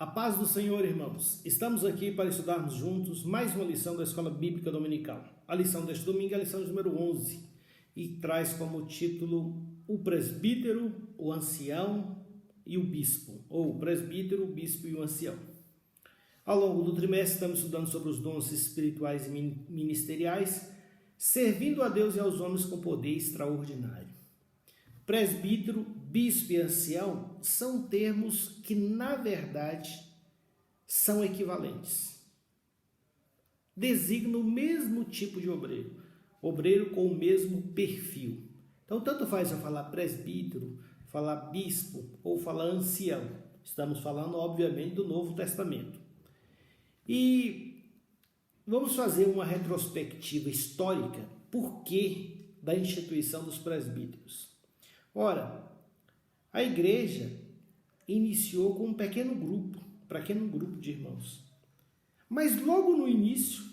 A paz do Senhor, irmãos. Estamos aqui para estudarmos juntos mais uma lição da Escola Bíblica Dominical. A lição deste domingo é a lição número 11 e traz como título o presbítero, o ancião e o bispo, ou o presbítero, o bispo e o ancião. Ao longo do trimestre estamos estudando sobre os dons espirituais e ministeriais, servindo a Deus e aos homens com poder extraordinário. Presbítero, bispo e ancião são termos que, na verdade, são equivalentes. Designam o mesmo tipo de obreiro com o mesmo perfil. Então, tanto faz eu falar presbítero, falar bispo ou falar ancião. Estamos falando, obviamente, do Novo Testamento. E vamos fazer uma retrospectiva histórica, por que da instituição dos presbíteros. Ora, a igreja iniciou com um pequeno grupo de irmãos. Mas logo no início,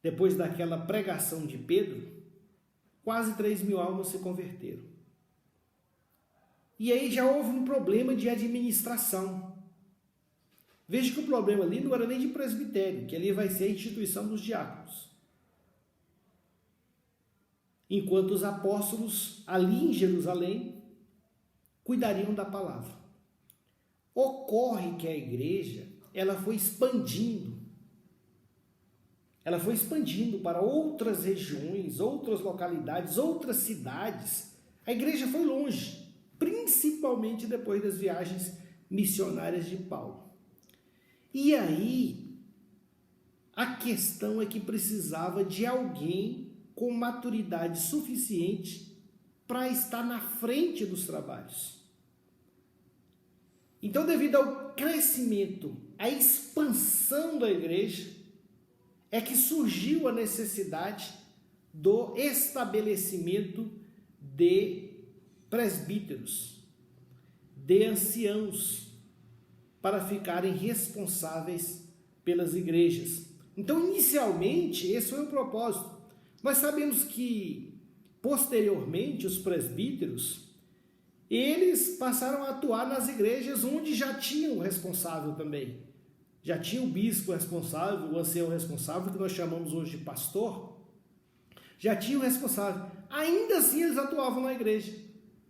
depois daquela pregação de Pedro, quase 3.000 almas se converteram. E aí já houve um problema de administração. Veja que o problema ali não era nem de presbitério, que ali vai ser a instituição dos diáconos. Enquanto os apóstolos ali em Jerusalém cuidariam da palavra. Ocorre que a igreja, ela foi expandindo para outras regiões, outras localidades, outras cidades. A igreja foi longe, principalmente depois das viagens missionárias de Paulo. E aí, a questão é que precisava de alguém com maturidade suficiente para estar na frente dos trabalhos. Então, devido ao crescimento, à expansão da igreja, é que surgiu a necessidade do estabelecimento de presbíteros, de anciãos, para ficarem responsáveis pelas igrejas. Então, inicialmente, esse foi o propósito. Nós sabemos que, posteriormente, os presbíteros, eles passaram a atuar nas igrejas onde já tinham o responsável também. Já tinha o bispo responsável, o ancião responsável, que nós chamamos hoje de pastor. Já tinha o responsável. Ainda assim, eles atuavam na igreja.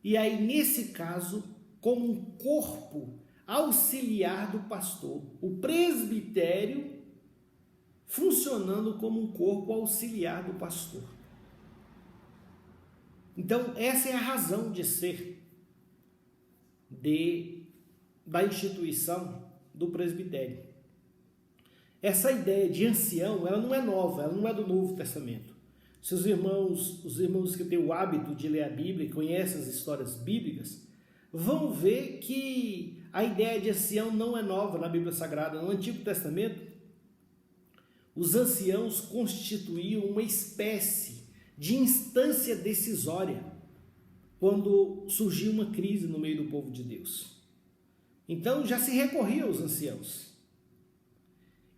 E aí, nesse caso, como um corpo auxiliar do pastor, o presbitério funcionando como um corpo auxiliar do pastor. Então, essa é a razão de ser da instituição do presbitério. Essa ideia de ancião, ela não é nova, ela não é do Novo Testamento. Se os irmãos que têm o hábito de ler a Bíblia e conhecem as histórias bíblicas, vão ver que a ideia de ancião não é nova na Bíblia Sagrada. No Antigo Testamento, os anciãos constituíam uma espécie de instância decisória quando surgia uma crise no meio do povo de Deus. Então já se recorria aos anciãos.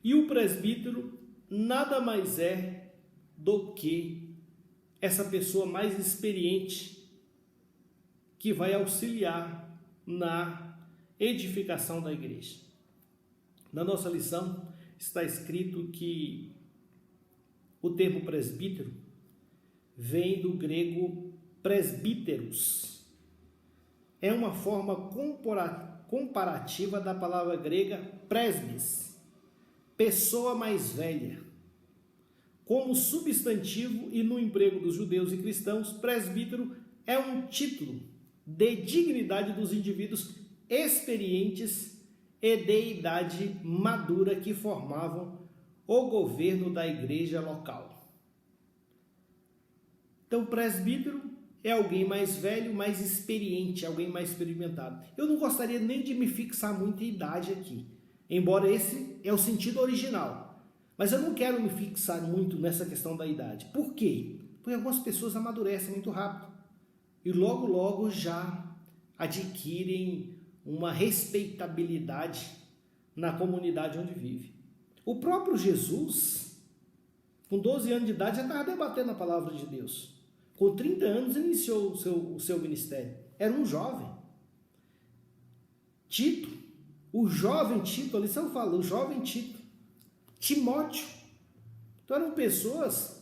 E o presbítero nada mais é do que essa pessoa mais experiente que vai auxiliar na edificação da igreja. Na nossa lição está escrito que o termo presbítero vem do grego presbíteros. É uma forma comparativa da palavra grega presbis, pessoa mais velha. Como substantivo e no emprego dos judeus e cristãos, presbítero é um título de dignidade dos indivíduos experientes e de idade madura que formavam o governo da igreja local. Então, presbítero é alguém mais velho, mais experiente, alguém mais experimentado. Eu não gostaria nem de me fixar muito em idade aqui, embora esse é o sentido original. Mas eu não quero me fixar muito nessa questão da idade. Por quê? Porque algumas pessoas amadurecem muito rápido e logo já adquirem uma respeitabilidade na comunidade onde vive. O próprio Jesus, com 12 anos de idade, já estava debatendo a palavra de Deus. Com 30 anos, iniciou o seu ministério. Era um jovem. Tito, o jovem Tito, a lição fala, o jovem Tito, Timóteo. Então eram pessoas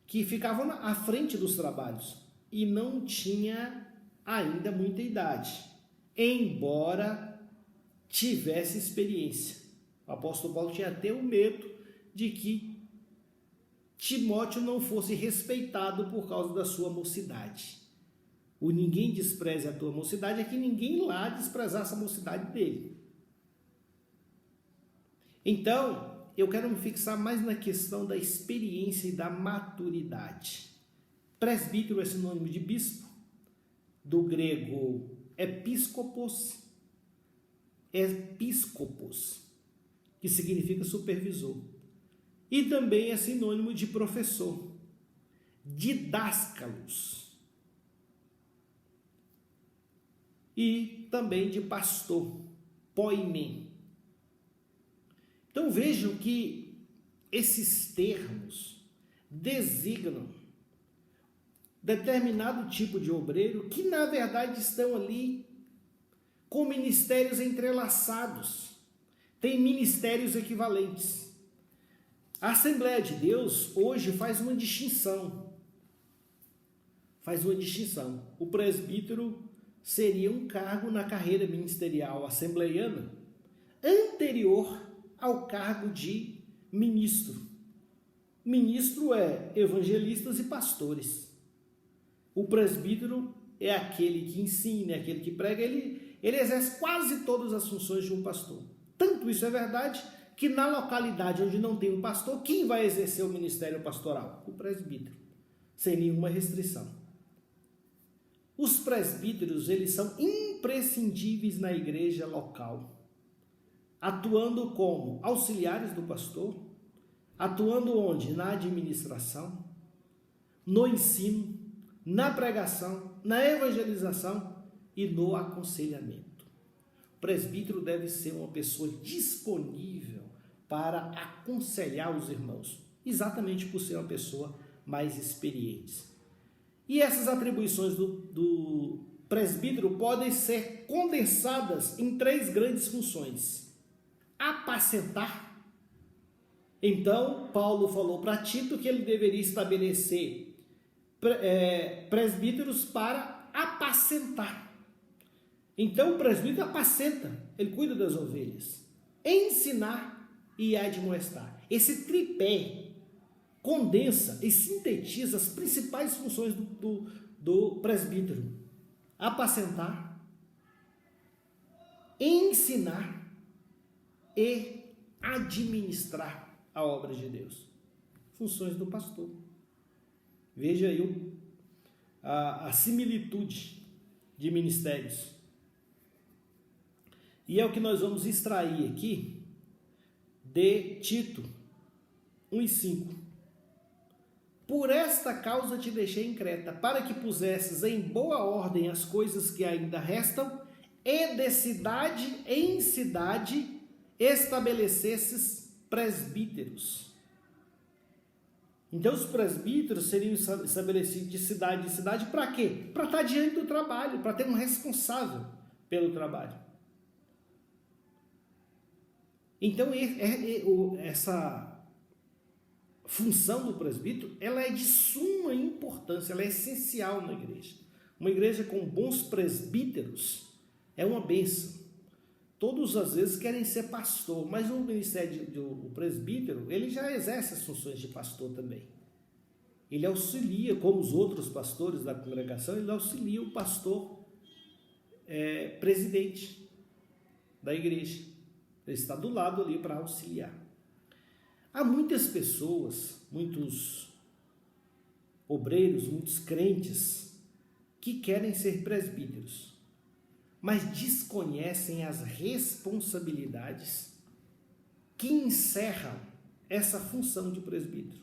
que ficavam à frente dos trabalhos e não tinha ainda muita idade, embora tivesse experiência. O apóstolo Paulo tinha até o medo de que Timóteo não fosse respeitado por causa da sua mocidade. O ninguém despreze a tua mocidade é que ninguém lá desprezasse a mocidade dele. Então, eu quero me fixar mais na questão da experiência e da maturidade. Presbítero é sinônimo de bispo, do grego episcopos, que significa supervisor. E também é sinônimo de professor, didáscalos. E também de pastor, poimen. Então vejam que esses termos designam determinado tipo de obreiro que na verdade estão ali com ministérios entrelaçados, tem ministérios equivalentes. A Assembleia de Deus hoje faz uma distinção. O presbítero seria um cargo na carreira ministerial assembleiana anterior ao cargo de ministro. Ministro é evangelistas e pastores. O presbítero é aquele que ensina, é aquele que prega, ele exerce quase todas as funções de um pastor. Tanto isso é verdade que na localidade onde não tem um pastor, quem vai exercer o ministério pastoral? O presbítero, sem nenhuma restrição. Os presbíteros, eles são imprescindíveis na igreja local, atuando como auxiliares do pastor, atuando onde? Na administração, no ensino, na pregação, na evangelização e no aconselhamento. O presbítero deve ser uma pessoa disponível para aconselhar os irmãos, exatamente por ser uma pessoa mais experiente. E essas atribuições do presbítero podem ser condensadas em 3 grandes funções. Apacentar. Então, Paulo falou para Tito que ele deveria estabelecer presbíteros para apacentar. Então, o presbítero apacenta, ele cuida das ovelhas. Ensinar e admoestar. Esse tripé condensa e sintetiza as principais funções do presbítero: apacentar, ensinar e administrar a obra de Deus. Funções do pastor. Veja aí a similitude de ministérios. E é o que nós vamos extrair aqui de Tito 1:5. Por esta causa te deixei em Creta, para que pusesses em boa ordem as coisas que ainda restam, e de cidade em cidade estabelecesses presbíteros. Então os presbíteros seriam estabelecidos de cidade em cidade para quê? Para estar diante do trabalho, para ter um responsável pelo trabalho. Então essa função do presbítero, ela é de suma importância, ela é essencial na igreja. Uma igreja com bons presbíteros é uma bênção. Todos às vezes querem ser pastor, mas o ministério do presbítero, ele já exerce as funções de pastor também. Ele auxilia, como os outros pastores da congregação, ele auxilia o pastor presidente da igreja. Ele está do lado ali para auxiliar. Há muitas pessoas, muitos obreiros, muitos crentes que querem ser presbíteros, mas desconhecem as responsabilidades que encerram essa função de presbítero.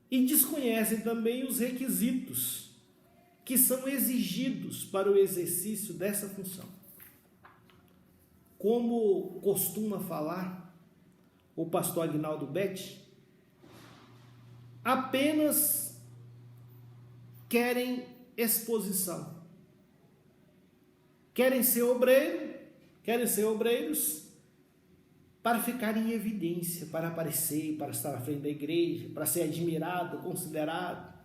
E desconhecem também os requisitos que são exigidos para o exercício dessa função. Como costuma falar o pastor Aguinaldo Betti, apenas querem exposição. Querem ser obreiro, Querem ser obreiros para ficar em evidência, para aparecer, para estar à frente da igreja, para ser admirado, considerado.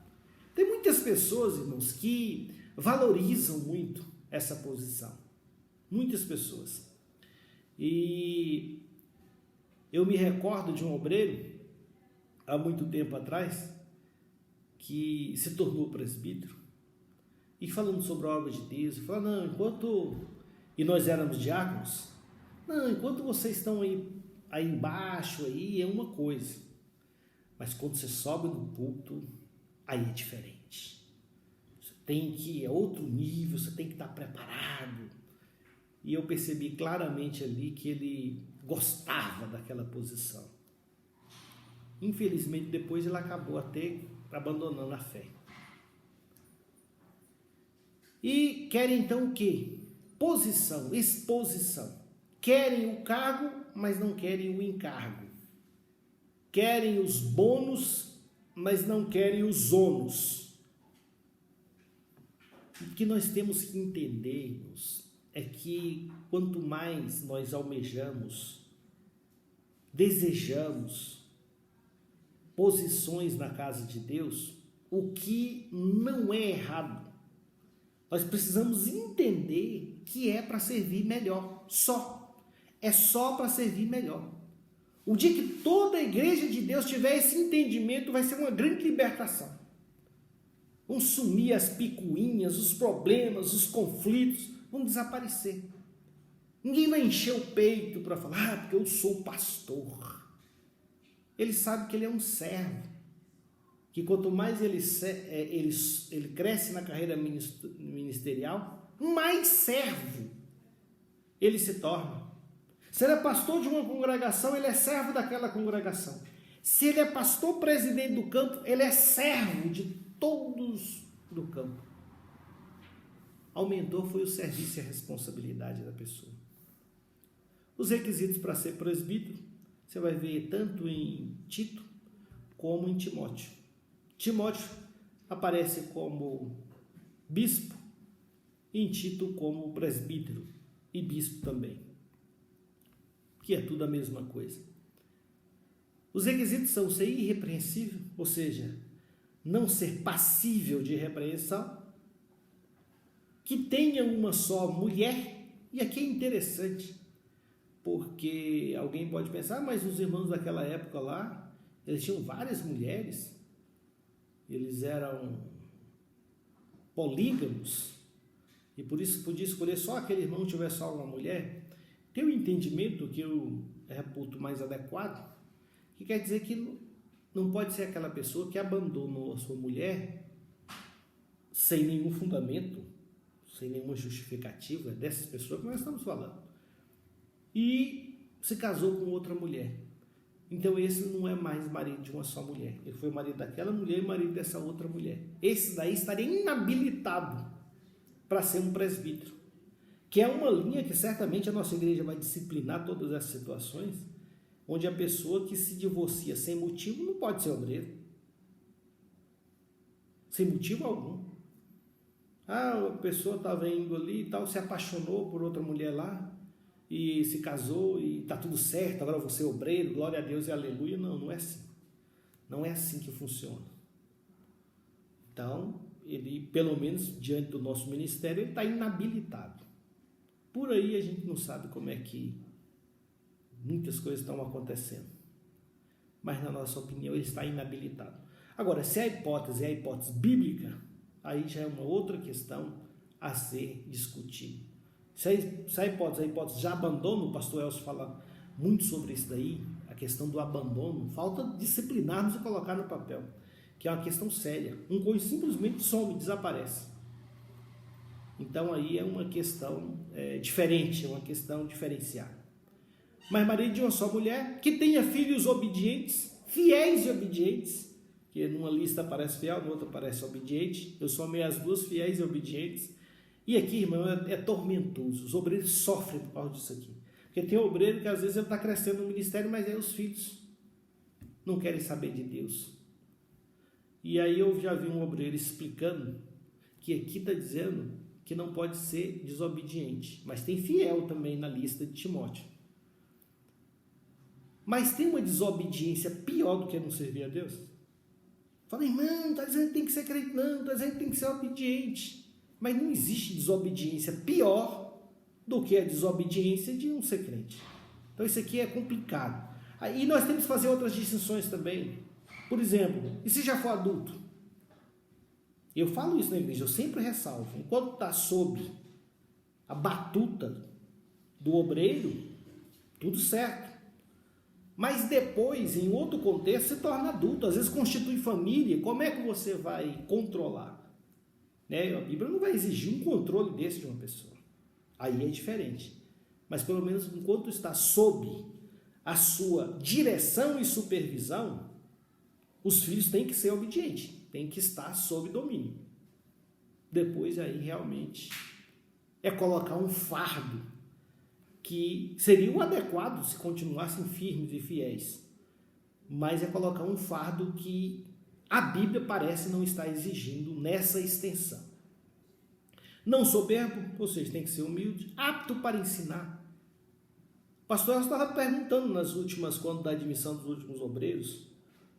Tem muitas pessoas, irmãos, que valorizam muito essa posição. Muitas pessoas. E eu me recordo de um obreiro, há muito tempo atrás, que se tornou presbítero, e falando sobre a obra de Deus, falou, não, e nós éramos diáconos, não, enquanto vocês estão aí embaixo, aí é uma coisa, mas quando você sobe no púlpito, aí é diferente. Você tem que, é outro nível, você tem que estar preparado. E eu percebi claramente ali que ele gostava daquela posição. Infelizmente, depois ele acabou até abandonando a fé. E querem então o quê? Posição, exposição. Querem o cargo, mas não querem o encargo. Querem os bônus, mas não querem os ônus. O que nós temos que entendermos é que quanto mais nós almejamos, desejamos posições na casa de Deus, o que não é errado, nós precisamos entender que é para servir melhor, é só para servir melhor. O dia que toda a igreja de Deus tiver esse entendimento, vai ser uma grande libertação. Vão sumir as picuinhas, os problemas, os conflitos, vão desaparecer. Ninguém vai encher o peito para falar, porque eu sou pastor. Ele sabe que ele é um servo, que quanto mais ele cresce na carreira ministerial, mais servo ele se torna. Se ele é pastor de uma congregação, ele é servo daquela congregação. Se ele é pastor presidente do campo, ele é servo de todos do campo. Aumentou foi o serviço e a responsabilidade da pessoa. Os requisitos para ser presbítero, você vai ver tanto em Tito como em Timóteo. Timóteo aparece como bispo e em Tito como presbítero e bispo também, que é tudo a mesma coisa. Os requisitos são ser irrepreensível, ou seja, não ser passível de repreensão, que tenha uma só mulher, e aqui é interessante, porque alguém pode pensar, mas os irmãos daquela época lá, eles tinham várias mulheres, eles eram polígamos, e por isso podia escolher só aquele irmão que tivesse só uma mulher. Tem um entendimento que eu reputo mais adequado, que quer dizer que não pode ser aquela pessoa que abandonou a sua mulher sem nenhum fundamento, sem nenhuma justificativa, é dessas pessoas que nós estamos falando, e se casou com outra mulher. Então esse não é mais marido de uma só mulher, ele foi marido daquela mulher e marido dessa outra mulher. Esse daí estaria inabilitado para ser um presbítero, que é uma linha que certamente a nossa igreja vai disciplinar todas essas situações, onde a pessoa que se divorcia sem motivo não pode ser obreiro, sem motivo algum. A pessoa estava indo ali e tal, se apaixonou por outra mulher lá, e se casou, e está tudo certo, agora eu vou ser obreiro, glória a Deus e aleluia. Não, não é assim. Não é assim que funciona. Então, ele, pelo menos diante do nosso ministério, ele está inabilitado. Por aí a gente não sabe como é que muitas coisas estão acontecendo. Mas, na nossa opinião, ele está inabilitado. Agora, se a hipótese é a hipótese bíblica, aí já é uma outra questão a ser discutida. Se a hipótese de abandono, o pastor Elcio fala muito sobre isso daí, a questão do abandono, falta disciplinarmos e colocar no papel, que é uma questão séria. Um cônjuge simplesmente some, desaparece. Então aí é uma questão diferente, é uma questão diferenciada. Mas marido de uma só mulher, que tenha filhos obedientes, fiéis e obedientes, que numa lista aparece fiel, na outra aparece obediente, eu somei as duas, fiéis e obedientes. E aqui, irmão, é tormentoso, os obreiros sofrem por causa disso aqui, porque tem obreiro que às vezes ele está crescendo no ministério, mas aí os filhos não querem saber de Deus. E aí eu já vi um obreiro explicando que aqui está dizendo que não pode ser desobediente, mas tem fiel também na lista de Timóteo. Mas tem uma desobediência pior do que não servir a Deus? Fala, irmão, está dizendo que tem que ser crente, não, está dizendo que tem que ser obediente. Mas não existe desobediência pior do que a desobediência de não ser crente. Então isso aqui é complicado. E nós temos que fazer outras distinções também. Por exemplo, e se já for adulto? Eu falo isso na igreja, eu sempre ressalvo. Enquanto está sob a batuta do obreiro, tudo certo. Mas depois, em outro contexto, se torna adulto. Às vezes constitui família. Como é que você vai controlar? Né? A Bíblia não vai exigir um controle desse de uma pessoa. Aí é diferente. Mas pelo menos enquanto está sob a sua direção e supervisão, os filhos têm que ser obedientes, têm que estar sob domínio. Depois aí realmente é colocar um fardo que seria o adequado se continuassem firmes e fiéis, mas é colocar um fardo que a Bíblia parece não estar exigindo nessa extensão. Não soberbo, ou seja, tem que ser humilde, apto para ensinar. O pastor estava perguntando nas últimas, quando da admissão dos últimos obreiros,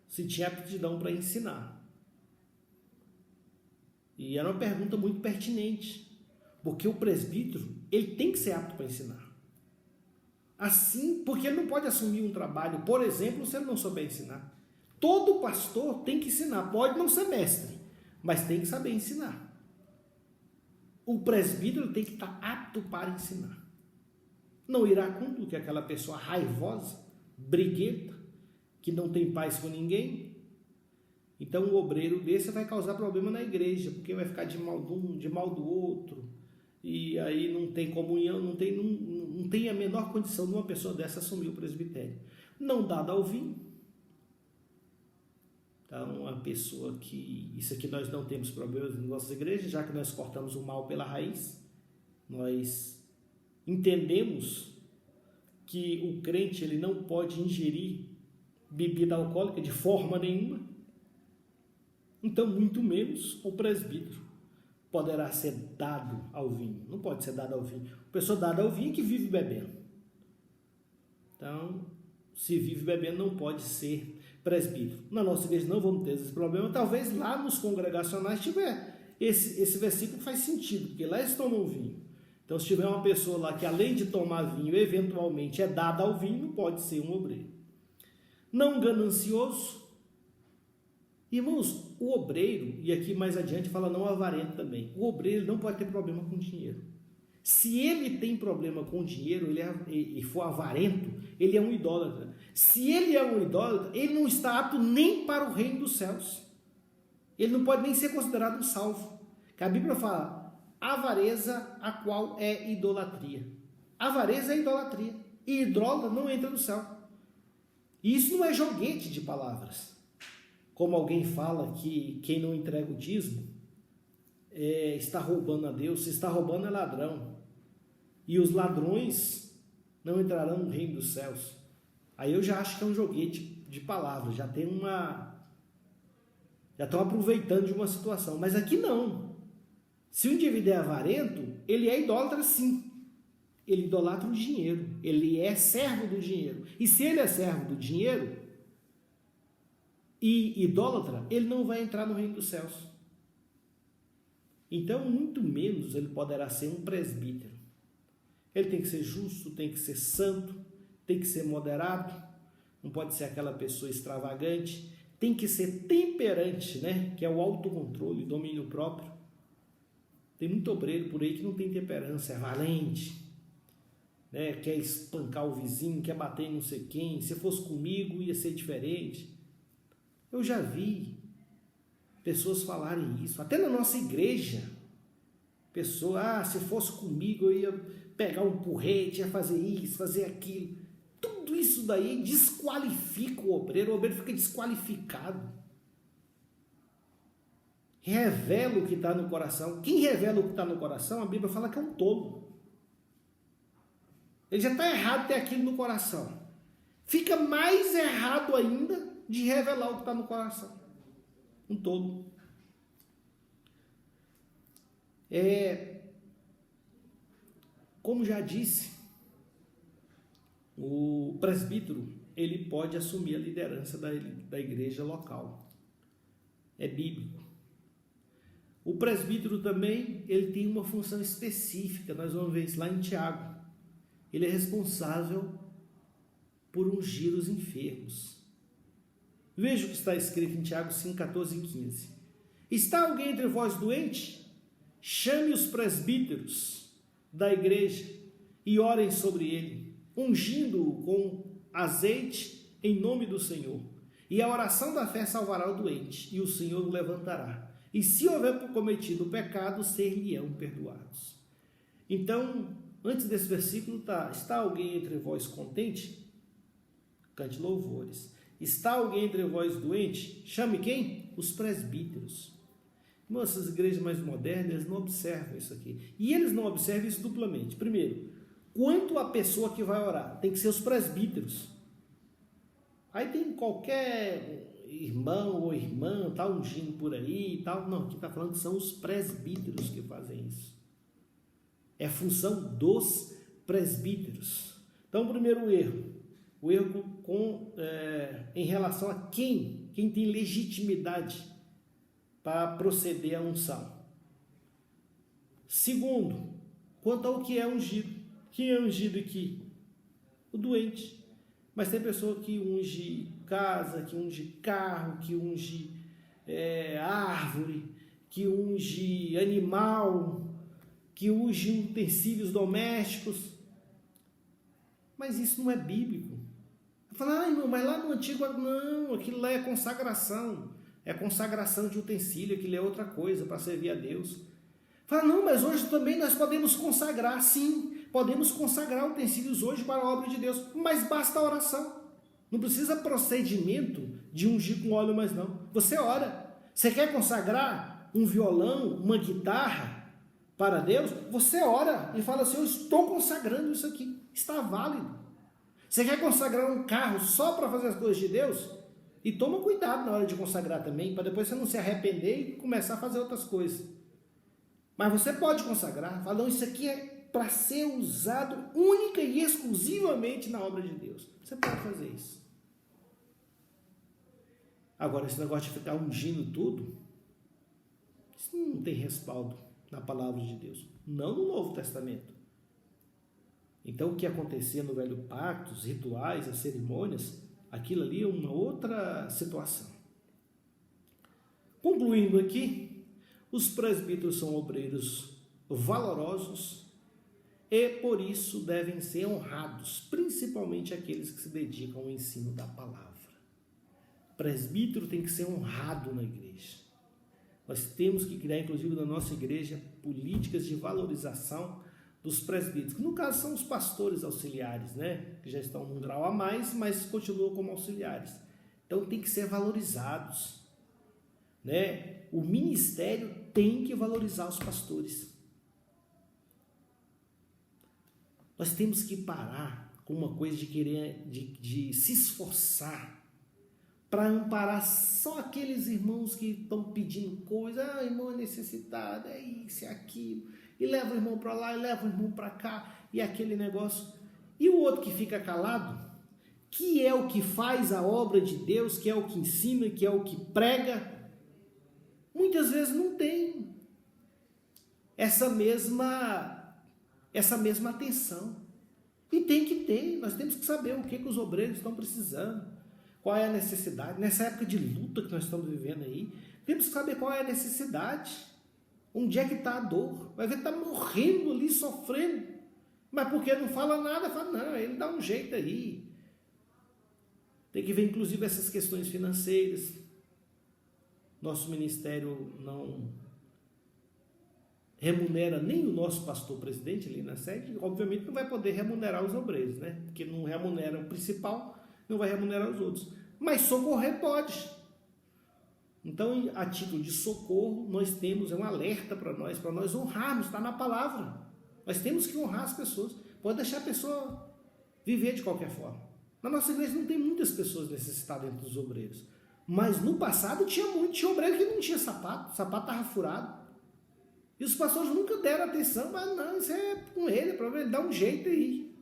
se tinha aptidão para ensinar. E era uma pergunta muito pertinente, porque o presbítero, ele tem que ser apto para ensinar. Assim, porque ele não pode assumir um trabalho, por exemplo, se ele não souber ensinar. Todo pastor tem que ensinar, pode não ser mestre, mas tem que saber ensinar. O presbítero tem que estar apto para ensinar. Não iracundo, que é aquela pessoa raivosa, briguenta, que não tem paz com ninguém. Então o obreiro desse vai causar problema na igreja, porque vai ficar de mal de um, de mal do outro, e aí não tem comunhão, não tem a menor condição de uma pessoa dessa assumir o presbitério. Não dado ao vinho. Então, uma pessoa que... Isso aqui nós não temos problemas em nossas igrejas, já que nós cortamos o mal pela raiz. Nós entendemos que o crente ele não pode ingerir bebida alcoólica de forma nenhuma. Então, muito menos o presbítero poderá ser dado ao vinho. Não pode ser dado ao vinho. A pessoa dada ao vinho é que vive bebendo. Então, se vive bebendo, não pode ser presbítero. Na nossa igreja não vamos ter esse problema. Talvez lá nos congregacionais tiver. Esse versículo faz sentido, porque lá eles tomam vinho. Então, se tiver uma pessoa lá que além de tomar vinho, eventualmente é dada ao vinho, pode ser um obreiro. Não ganancioso. Irmãos, o obreiro, e aqui mais adiante fala não avarento também, o obreiro não pode ter problema com dinheiro. Se ele tem problema com dinheiro e for avarento, ele é um idólatra. Se ele é um idólatra, ele não está apto nem para o reino dos céus. Ele não pode nem ser considerado um salvo. Que a Bíblia fala, avareza a qual é idolatria. Avareza é idolatria. E idólatra não entra no céu. E isso não é joguete de palavras. Como alguém fala que quem não entrega o dízimo está roubando a Deus. Se está roubando é ladrão. E os ladrões não entrarão no reino dos céus. Aí eu já acho que é um joguete de palavras. Já estão aproveitando de uma situação. Mas aqui não. Se o indivíduo é avarento, ele é idólatra sim. Ele idolatra o dinheiro. Ele é servo do dinheiro. E se ele é servo do dinheiro e idólatra, ele não vai entrar no reino dos céus. Então, muito menos ele poderá ser um presbítero. Ele tem que ser justo, tem que ser santo, tem que ser moderado, não pode ser aquela pessoa extravagante, tem que ser temperante, né? Que é o autocontrole, domínio próprio. Tem muito obreiro por aí que não tem temperança, é valente, né? Quer espancar o vizinho, quer bater em não sei quem. Se fosse comigo ia ser diferente. Eu já vi pessoas falarem isso, até na nossa igreja. Pessoa, se fosse comigo eu ia pegar um porrete, ia fazer isso, fazer aquilo. Tudo isso daí desqualifica o obreiro fica desqualificado. Revela o que está no coração. Quem revela o que está no coração, a Bíblia fala que é um tolo. Ele já está errado ter aquilo no coração. Fica mais errado ainda de revelar o que está no coração. Um tolo. Como já disse, o presbítero, ele pode assumir a liderança da igreja local. É bíblico. O presbítero também, ele tem uma função específica, nós vamos ver isso lá em Tiago. Ele é responsável por ungir os enfermos. Veja o que está escrito em Tiago 5, 14 e 15. Está alguém entre vós doente? Chame os presbíteros da igreja e orem sobre ele, ungindo-o com azeite em nome do Senhor. E a oração da fé salvará o doente, e o Senhor o levantará. E se houver cometido pecado, ser-lhe-ão perdoados. Então, antes desse versículo está alguém entre vós contente? Cante louvores. Está alguém entre vós doente? Chame quem? Os presbíteros. Irmãos, essas igrejas mais modernas não observam isso aqui. E eles não observam isso duplamente. Primeiro, quanto a pessoa que vai orar? Tem que ser os presbíteros. Aí tem qualquer irmão ou irmã, tá ungindo por aí e tal. Não, aqui está falando que são os presbíteros que fazem isso. É função dos presbíteros. Então, primeiro erro. O erro em relação a quem tem legitimidade para proceder à unção. Segundo, quanto ao que é ungido. Quem é ungido aqui? O doente. Mas tem pessoa que unge casa, que unge carro, que unge árvore, que unge animal, que unge utensílios domésticos. Mas isso não é bíblico. Fala, irmão, mas lá no Antigo, não, aquilo lá é consagração. É consagração de utensílio, aquilo é outra coisa para servir a Deus. Fala, não, mas hoje também nós podemos consagrar, sim. Podemos consagrar utensílios hoje para a obra de Deus, mas basta a oração. Não precisa procedimento de ungir com óleo mais não. Você ora. Você quer consagrar um violão, uma guitarra para Deus? Você ora e fala assim, eu estou consagrando isso aqui. Está válido. Você quer consagrar um carro só para fazer as coisas de Deus? E toma cuidado na hora de consagrar também, para depois você não se arrepender e começar a fazer outras coisas. Mas você pode consagrar. Fala, não, isso aqui é para ser usado única e exclusivamente na obra de Deus. Você pode fazer isso. Agora, esse negócio de ficar ungindo tudo, isso não tem respaldo na palavra de Deus. Não no Novo Testamento. Então, o que acontecia no Velho Pacto, os rituais, as cerimônias, aquilo ali é uma outra situação. Concluindo aqui, os presbíteros são obreiros valorosos e, por isso, devem ser honrados, principalmente aqueles que se dedicam ao ensino da palavra. O presbítero tem que ser honrado na igreja. Nós temos que criar, inclusive, na nossa igreja, políticas de valorização dos presbíteros, que no caso são os pastores auxiliares, né? Que já estão num grau a mais, mas continuam como auxiliares. Então tem que ser valorizados, né? O ministério tem que valorizar os pastores. Nós temos que parar com uma coisa de querer, de se esforçar para amparar só aqueles irmãos que estão pedindo coisa, irmão é necessitado, é isso, é aquilo, e leva o irmão para lá, e leva o irmão para cá, e aquele negócio. E o outro que fica calado, que é o que faz a obra de Deus, que é o que ensina, que é o que prega, muitas vezes não tem essa mesma atenção. E tem que ter, nós temos que saber o que os obreiros estão precisando, qual é a necessidade. Nessa época de luta que nós estamos vivendo aí, temos que saber qual é a necessidade, onde é que está a dor. Vai ver que está morrendo ali, sofrendo, mas porque não fala nada, fala, não, ele dá um jeito aí. Tem que ver, inclusive, essas questões financeiras. Nosso ministério não remunera nem o nosso pastor presidente ali na sede, obviamente não vai poder remunerar os obreiros, né? Porque não remunera o principal, não vai remunerar os outros. Mas socorrer pode. Então, a título de socorro, nós temos, é um alerta para nós honrarmos, está na palavra. Nós temos que honrar as pessoas. Pode deixar a pessoa viver de qualquer forma. Na nossa igreja não tem muitas pessoas necessitadas entre os obreiros. Mas no passado tinha obreiro que não tinha sapato, o sapato estava furado. E os pastores nunca deram atenção, mas não, isso é com ele, para ele dar um jeito aí.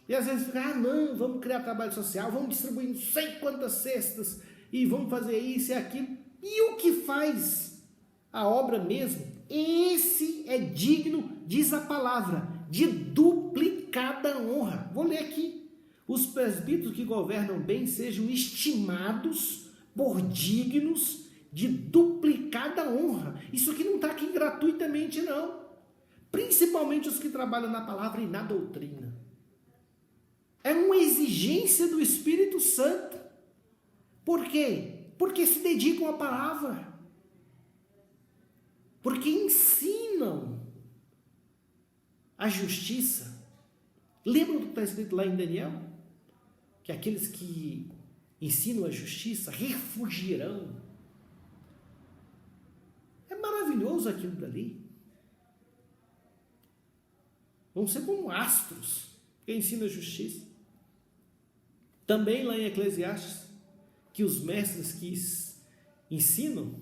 E às vezes fica, não, vamos criar trabalho social, vamos distribuir não sei quantas cestas, e vamos fazer isso e aquilo. E o que faz a obra mesmo, esse é digno, diz a palavra, de duplicada honra. Vou ler aqui. Os presbíteros que governam bem sejam estimados por dignos de duplicada honra. Isso aqui não está aqui gratuitamente, não. Principalmente os que trabalham na palavra e na doutrina. É uma exigência do Espírito Santo. Por quê? Porque se dedicam à palavra. Porque ensinam a justiça. Lembram do que está escrito lá em Daniel? Que aqueles que ensinam a justiça refugirão. É maravilhoso aquilo dali. Vão ser como astros que ensinam a justiça. Também lá em Eclesiastes, que os mestres que ensinam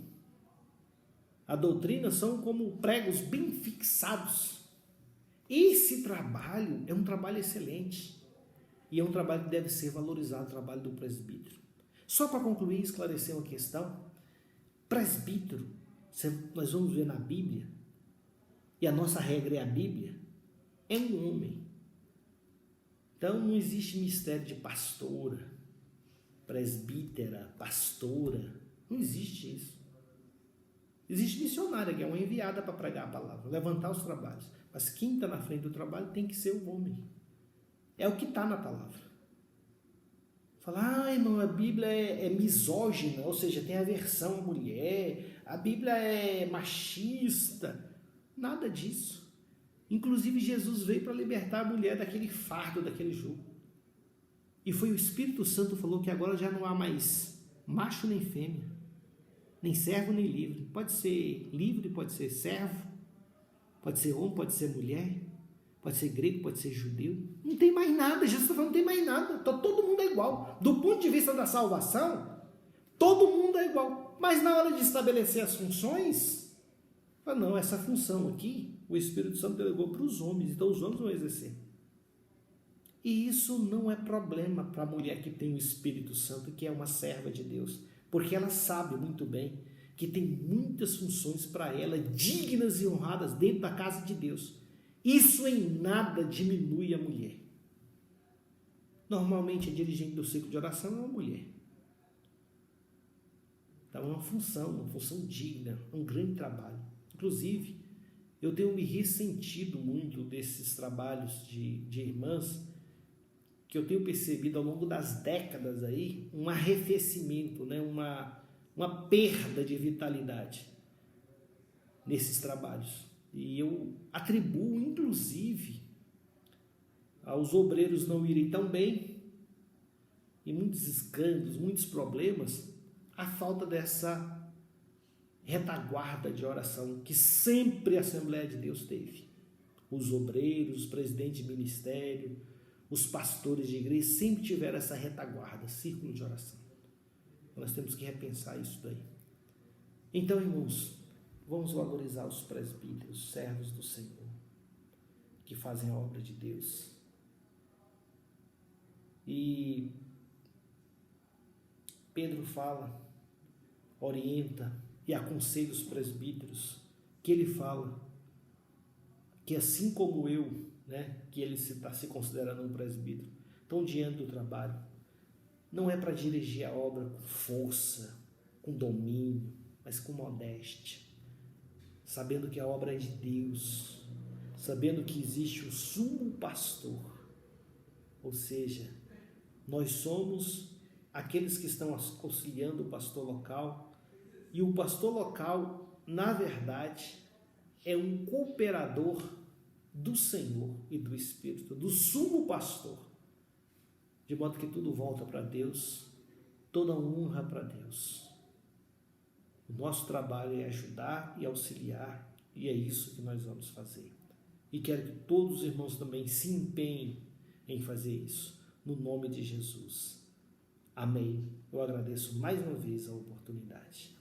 a doutrina são como pregos bem fixados. Esse trabalho é um trabalho excelente e é um trabalho que deve ser valorizado, o trabalho do presbítero. Só para concluir e esclarecer uma questão, presbítero, nós vamos ver na Bíblia, e a nossa regra é a Bíblia, é um homem. Então não existe mistério de pastora, presbítera, pastora, não existe isso. Existe missionária, que é uma enviada para pregar a palavra, levantar os trabalhos. Mas quem está na frente do trabalho tem que ser o homem. É o que está na palavra. Falar, irmão, a Bíblia é misógina, ou seja, tem aversão à mulher, a Bíblia é machista. Nada disso. Inclusive, Jesus veio para libertar a mulher daquele fardo, daquele jugo. E foi o Espírito Santo que falou que agora já não há mais macho nem fêmea, nem servo nem livre. Pode ser livre, pode ser servo, pode ser homem, pode ser mulher, pode ser grego, pode ser judeu. Não tem mais nada, Jesus está falando, não tem mais nada. Então, todo mundo é igual. Do ponto de vista da salvação, todo mundo é igual. Mas na hora de estabelecer as funções, não, essa função aqui, o Espírito Santo delegou para os homens, então os homens vão exercer. E isso não é problema para a mulher que tem o Espírito Santo, que é uma serva de Deus, porque ela sabe muito bem que tem muitas funções para ela, dignas e honradas dentro da casa de Deus. Isso em nada diminui a mulher. Normalmente a dirigente do ciclo de oração é uma mulher. Então é uma função digna, um grande trabalho. Inclusive, eu tenho me ressentido muito desses trabalhos de irmãs, que eu tenho percebido ao longo das décadas aí, um arrefecimento, né? uma perda de vitalidade nesses trabalhos. E eu atribuo, inclusive, aos obreiros não irem tão bem, e muitos escândalos, muitos problemas, a falta dessa retaguarda de oração que sempre a Assembleia de Deus teve. Os obreiros, os presidentes de ministério, os pastores de igreja sempre tiveram essa retaguarda, círculo de oração. Nós temos que repensar isso daí. Então, irmãos, vamos valorizar os presbíteros, servos do Senhor, que fazem a obra de Deus. E Pedro fala, orienta e aconselha os presbíteros, que ele fala que assim como eu, né, que ele está se considerando um presbítero, estão diante do trabalho, não é para dirigir a obra com força, com domínio, mas com modéstia, sabendo que a obra é de Deus, sabendo que existe o sumo pastor, ou seja, nós somos aqueles que estão auxiliando o pastor local, e o pastor local, na verdade, é um cooperador do Senhor e do Espírito, do sumo pastor, de modo que tudo volta para Deus, toda honra para Deus. O nosso trabalho é ajudar e auxiliar, e é isso que nós vamos fazer. E quero que todos os irmãos também se empenhem em fazer isso, no nome de Jesus. Amém. Eu agradeço mais uma vez a oportunidade.